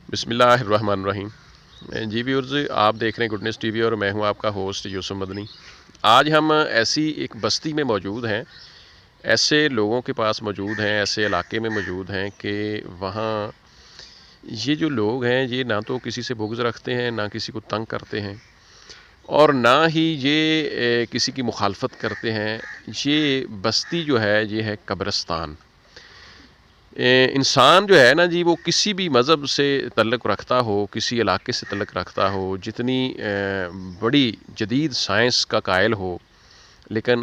بسم اللہ الرحمن الرحیم۔ جی ویورز، آپ دیکھ رہے ہیں گڈنس ٹی وی اور میں ہوں آپ کا ہوسٹ یوسف مدنی۔ آج ہم ایسی ایک بستی میں موجود ہیں، ایسے لوگوں کے پاس موجود ہیں، ایسے علاقے میں موجود ہیں کہ وہاں یہ جو لوگ ہیں یہ نہ تو کسی سے بغض رکھتے ہیں، نہ کسی کو تنگ کرتے ہیں، اور نہ ہی یہ کسی کی مخالفت کرتے ہیں۔ یہ بستی جو ہے یہ ہے قبرستان۔ انسان جو ہے نا جی، وہ کسی بھی مذہب سے تعلق رکھتا ہو، کسی علاقے سے تعلق رکھتا ہو، جتنی بڑی جدید سائنس کا قائل ہو، لیکن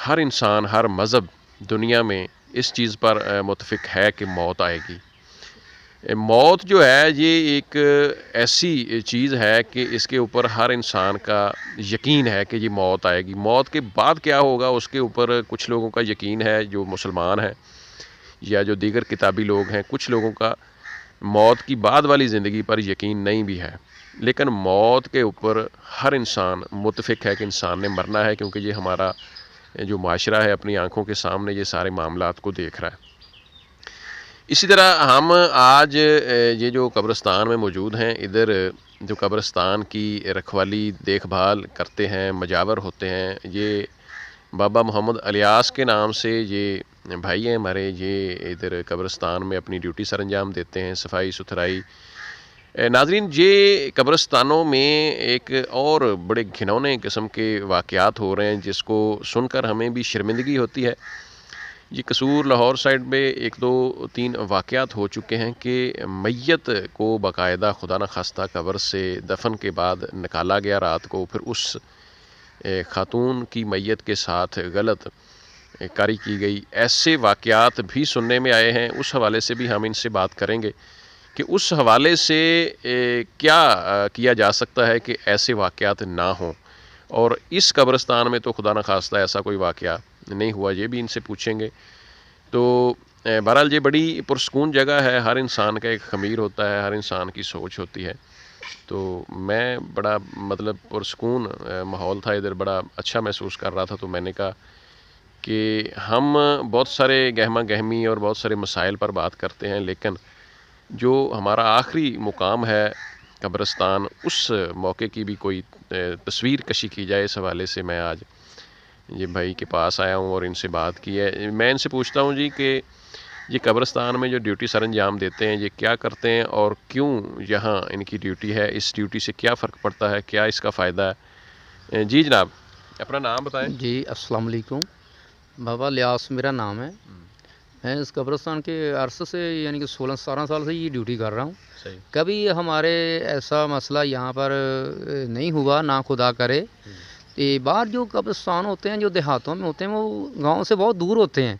ہر انسان، ہر مذہب دنیا میں اس چیز پر متفق ہے کہ موت آئے گی۔ موت جو ہے یہ ایک ایسی چیز ہے کہ اس کے اوپر ہر انسان کا یقین ہے کہ یہ موت آئے گی۔ موت کے بعد کیا ہوگا اس کے اوپر کچھ لوگوں کا یقین ہے جو مسلمان ہیں یا جو دیگر کتابی لوگ ہیں، کچھ لوگوں کا موت کی بعد والی زندگی پر یقین نہیں بھی ہے، لیکن موت کے اوپر ہر انسان متفق ہے کہ انسان نے مرنا ہے، کیونکہ یہ ہمارا جو معاشرہ ہے اپنی آنکھوں کے سامنے یہ سارے معاملات کو دیکھ رہا ہے۔ اسی طرح ہم آج یہ جو قبرستان میں موجود ہیں، ادھر جو قبرستان کی رکھوالی دیکھ بھال کرتے ہیں، مجاور ہوتے ہیں، یہ بابا محمد الیاس کے نام سے یہ بھائی ہیں ہمارے، یہ ادھر قبرستان میں اپنی ڈیوٹی سر انجام دیتے ہیں، صفائی ستھرائی۔ ناظرین، یہ قبرستانوں میں ایک اور بڑے گھنونے قسم کے واقعات ہو رہے ہیں جس کو سن کر ہمیں بھی شرمندگی ہوتی ہے۔ یہ قصور لاہور سائڈ میں 1-2-3 واقعات ہو چکے ہیں کہ میت کو باقاعدہ خدا نخواستہ قبر سے دفن کے بعد نکالا گیا رات کو، پھر اس خاتون کی میت کے ساتھ غلط کاری کی گئی۔ ایسے واقعات بھی سننے میں آئے ہیں، اس حوالے سے بھی ہم ان سے بات کریں گے کہ اس حوالے سے کیا کیا جا سکتا ہے کہ ایسے واقعات نہ ہوں، اور اس قبرستان میں تو خدا نخواستہ ایسا کوئی واقعہ نہیں ہوا، یہ بھی ان سے پوچھیں گے۔ تو بہرحال یہ بڑی پرسکون جگہ ہے، ہر انسان کا ایک خمیر ہوتا ہے، ہر انسان کی سوچ ہوتی ہے۔ تو میں بڑا پرسکون ماحول تھا ادھر، بڑا اچھا محسوس کر رہا تھا، تو میں نے کہا کہ ہم بہت سارے گہما گہمی اور بہت سارے مسائل پر بات کرتے ہیں، لیکن جو ہمارا آخری مقام ہے قبرستان، اس موقع کی بھی کوئی تصویر کشی کی جائے، اس حوالے سے میں آج یہ بھائی کے پاس آیا ہوں اور ان سے بات کی ہے۔ میں ان سے پوچھتا ہوں جی کہ یہ قبرستان میں جو ڈیوٹی سر انجام دیتے ہیں یہ کیا کرتے ہیں، اور کیوں یہاں ان کی ڈیوٹی ہے، اس ڈیوٹی سے کیا فرق پڑتا ہے، کیا اس کا فائدہ ہے؟ جی جناب، اپنا نام بتائیں۔ جی السلام علیکم، بابا الیاس میرا نام ہے۔ میں اس قبرستان کے عرصے سے یعنی کہ 16-17 سال سے یہ ڈیوٹی کر رہا ہوں۔ صحیح۔ کبھی ہمارے ایسا مسئلہ یہاں پر نہیں ہوا، نہ خدا کرے۔ باہر جو قبرستان ہوتے ہیں جو دیہاتوں میں ہوتے ہیں وہ گاؤں سے بہت دور ہوتے ہیں،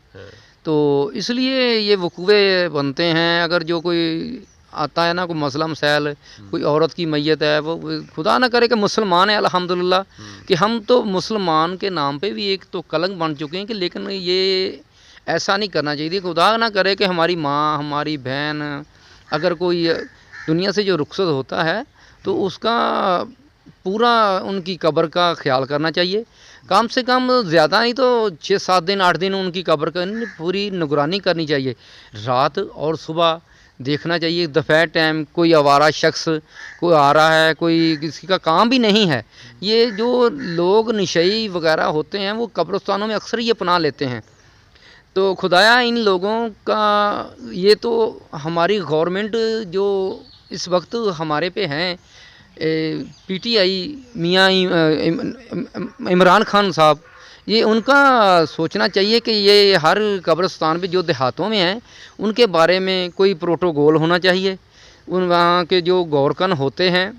تو اس لیے یہ وقوعے بنتے ہیں۔ اگر جو کوئی آتا ہے نا، کوئی مسئلہ مسائل، کوئی عورت کی میت ہے، وہ خدا نہ کرے کہ مسلمان ہے، الحمدللہ کہ ہم تو مسلمان کے نام پہ بھی ایک تو کلنک بن چکے ہیں کہ، لیکن یہ ایسا نہیں کرنا چاہیے۔ خدا نہ کرے کہ ہماری ماں، ہماری بہن اگر کوئی دنیا سے جو رخصت ہوتا ہے تو اس کا پورا ان کی قبر کا خیال کرنا چاہیے، کم سے کم زیادہ نہیں تو 6-7 دن 8 دن ان کی قبر کا پوری نگرانی کرنی چاہیے، رات اور صبح دیکھنا چاہیے۔ دوپہر ٹائم کوئی آوارہ شخص کوئی آ رہا ہے، کوئی کسی کا کام بھی نہیں ہے، یہ جو لوگ نشئی وغیرہ ہوتے ہیں وہ قبرستانوں میں اکثر یہ پناہ لیتے ہیں۔ تو خدایا ان لوگوں کا، یہ تو ہماری گورنمنٹ جو اس وقت ہمارے پہ ہیں، پی ٹی آئی میاں عمران خان صاحب، یہ ان کا سوچنا چاہیے کہ یہ ہر قبرستان پہ جو دیہاتوں میں ہیں ان کے بارے میں کوئی پروٹوکول ہونا چاہیے، ان وہاں کے جو گورکن ہوتے ہیں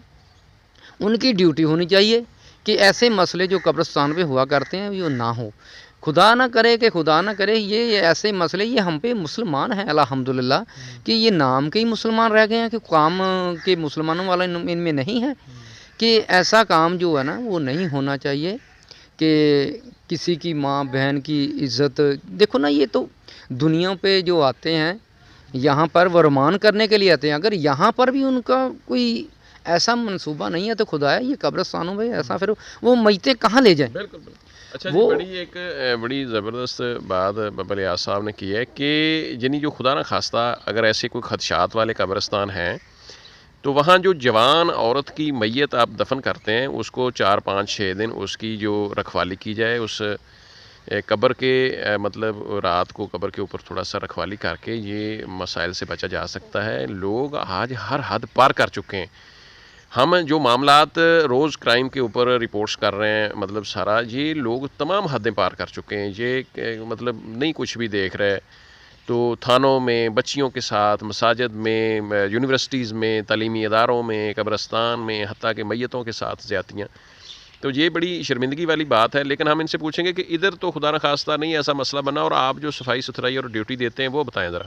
ان کی ڈیوٹی ہونی چاہیے کہ ایسے مسئلے جو قبرستان پہ ہوا کرتے ہیں یہ نہ ہو۔ خدا نہ کرے یہ ایسے مسئلے، یہ ہم پہ مسلمان ہیں الحمدللہ کہ یہ نام کے ہی مسلمان رہ گئے ہیں، کہ کام کے مسلمانوں والا ان میں نہیں ہے، کہ ایسا کام جو ہے نا وہ نہیں ہونا چاہیے کہ کسی کی ماں بہن کی عزت۔ دیکھو نا، یہ تو دنیا پہ جو آتے ہیں یہاں پر ورمان کرنے کے لیے آتے ہیں، اگر یہاں پر بھی ان کا کوئی ایسا منصوبہ نہیں ہے تو خدایا یہ قبرستانوں میں ایسا پھر وہ میتیں کہاں لے جائیں؟ بالکل بالکل۔ اچھا جی، بڑی زبردست بات بابا الیاس صاحب نے کی ہے کہ یعنی جو خدا نہ خواستہ اگر ایسے کوئی خدشات والے قبرستان ہیں تو وہاں جو جوان عورت کی میت آپ دفن کرتے ہیں اس کو 4-5-6 دن اس کی جو رکھوالی کی جائے، اس قبر کے مطلب رات کو قبر کے اوپر تھوڑا سا رکھوالی کر کے یہ مسائل سے بچا جا سکتا ہے۔ لوگ آج ہر حد پار کر چکے ہیں۔ ہم جو معاملات روز کرائم کے اوپر رپورٹس کر رہے ہیں، مطلب سارا یہ لوگ تمام حدیں پار کر چکے ہیں، یہ مطلب نہیں کچھ بھی دیکھ رہے۔ تو تھانوں میں بچیوں کے ساتھ، مساجد میں، یونیورسٹیز میں، تعلیمی اداروں میں، قبرستان میں، حتیٰ کہ میتوں کے ساتھ زیادتیاں، تو یہ بڑی شرمندگی والی بات ہے۔ لیکن ہم ان سے پوچھیں گے کہ ادھر تو خدا نخواستہ نہیں ایسا مسئلہ بنا، اور آپ جو صفائی ستھرائی اور ڈیوٹی دیتے ہیں وہ بتائیں ذرا۔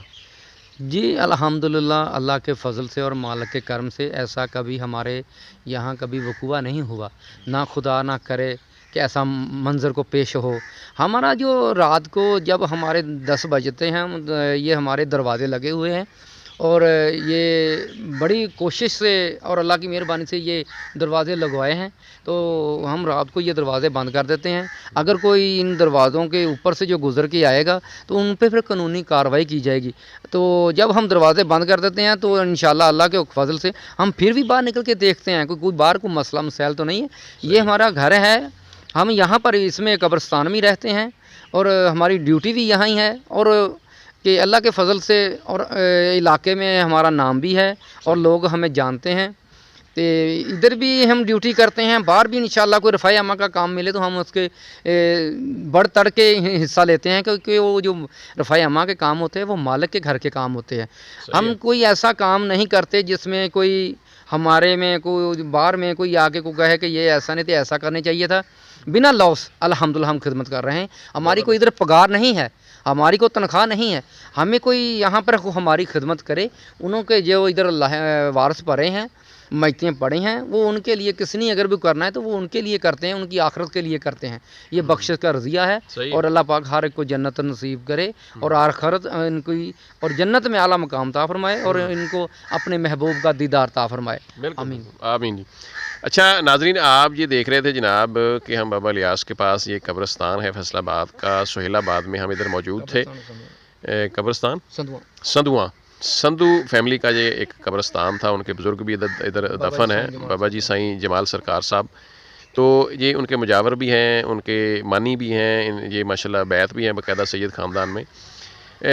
جی الحمدللہ، اللہ کے فضل سے اور مالک کے کرم سے ایسا کبھی ہمارے یہاں کبھی وقوع نہیں ہوا، نہ خدا نہ کرے کہ ایسا منظر کو پیش ہو۔ ہمارا جو رات کو جب ہمارے 10 بجتے ہیں، یہ ہمارے دروازے لگے ہوئے ہیں، اور یہ بڑی کوشش سے اور اللہ کی مہربانی سے یہ دروازے لگوائے ہیں، تو ہم رات کو یہ دروازے بند کر دیتے ہیں۔ اگر کوئی ان دروازوں کے اوپر سے جو گزر کے آئے گا تو ان پہ پھر قانونی کارروائی کی جائے گی۔ تو جب ہم دروازے بند کر دیتے ہیں تو انشاءاللہ اللہ کے فضل سے ہم پھر بھی باہر نکل کے دیکھتے ہیں کوئی باہر کوئی مسئلہ مسائل تو نہیں ہے۔ یہ ہمارا گھر ہے، ہم یہاں پر اس میں قبرستان میں رہتے ہیں، اور ہماری ڈیوٹی بھی یہاں ہی ہے، اور کہ اللہ کے فضل سے اور علاقے میں ہمارا نام بھی ہے اور لوگ ہمیں جانتے ہیں۔ تو ادھر بھی ہم ڈیوٹی کرتے ہیں، باہر بھی انشاءاللہ کوئی رفاعی عامہ کا کام ملے تو ہم اس کے بڑھ چڑھ کے حصہ لیتے ہیں، کیونکہ وہ جو رفاعی عامہ کے کام ہوتے ہیں وہ مالک کے گھر کے کام ہوتے ہیں۔ ہم کوئی ایسا کام نہیں کرتے جس میں کوئی ہمارے میں کوئی باہر میں کوئی آ کے کو کہے کہ یہ ایسا نہیں تھا، ایسا کرنے چاہیے تھا۔ بنا لاس الحمدللہ ہم خدمت کر رہے ہیں۔ ہماری کوئی ادھر پگار نہیں ہے، ہماری کوئی تنخواہ نہیں ہے، ہمیں کوئی یہاں پر ہماری خدمت کرے، انہوں کے جو ادھر وارث پڑے ہیں، میتیں پڑے ہیں، وہ ان کے لیے کس نے اگر بھی کرنا ہے تو وہ ان کے لیے کرتے ہیں، ان کی آخرت کے لیے کرتے ہیں۔ یہ بخشش کا رضیہ ہے، اور اللہ پاک ہر ایک کو جنت نصیب کرے، اور آخرت ان کی اور جنت میں اعلیٰ مقام عطا فرمائے، اور ان کو اپنے محبوب کا دیدار عطا فرمائے۔ آمین آمین جی۔ اچھا ناظرین، آپ یہ دیکھ رہے تھے جناب کہ ہم بابا الیاس کے پاس یہ قبرستان ہے فیصل آباد کا، سہیل آباد میں ہم ادھر موجود تھے۔ قبرستان سندھو فیملی کا یہ ایک قبرستان تھا، ان کے بزرگ بھی ادھر دفن ہیں، بابا جی سائیں جمال سرکار صاحب۔ تو یہ ان کے مجاور بھی ہیں، ان کے مانی بھی ہیں، یہ ماشاءاللہ بیعت بھی ہیں باقاعدہ سید خاندان میں۔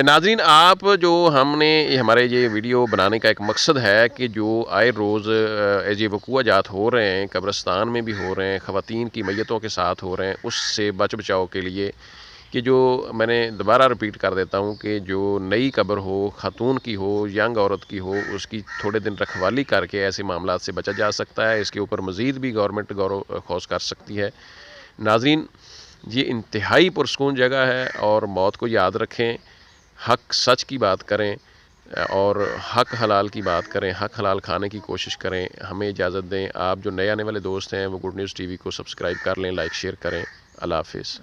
ناظرین، آپ جو ہم نے ہمارے یہ ویڈیو بنانے کا ایک مقصد ہے کہ جو آئے روز یہ وقوع جات ہو رہے ہیں، قبرستان میں بھی ہو رہے ہیں، خواتین کی میتوں کے ساتھ ہو رہے ہیں، اس سے بچاؤ کے لیے کہ جو میں نے دوبارہ رپیٹ کر دیتا ہوں کہ جو نئی قبر ہو، خاتون کی ہو، ینگ عورت کی ہو، اس کی تھوڑے دن رکھوالی کر کے ایسے معاملات سے بچا جا سکتا ہے۔ اس کے اوپر مزید بھی گورنمنٹ غور و خوض کر سکتی ہے۔ ناظرین، یہ انتہائی پرسکون جگہ ہے، اور موت کو یاد رکھیں، حق سچ کی بات کریں، اور حق حلال کی بات کریں، حق حلال کھانے کی کوشش کریں۔ ہمیں اجازت دیں۔ آپ جو نئے آنے والے دوست ہیں وہ گڈ نیوز ٹی وی کو سبسکرائب کر لیں، لائک شیئر کریں۔ اللہ حافظ۔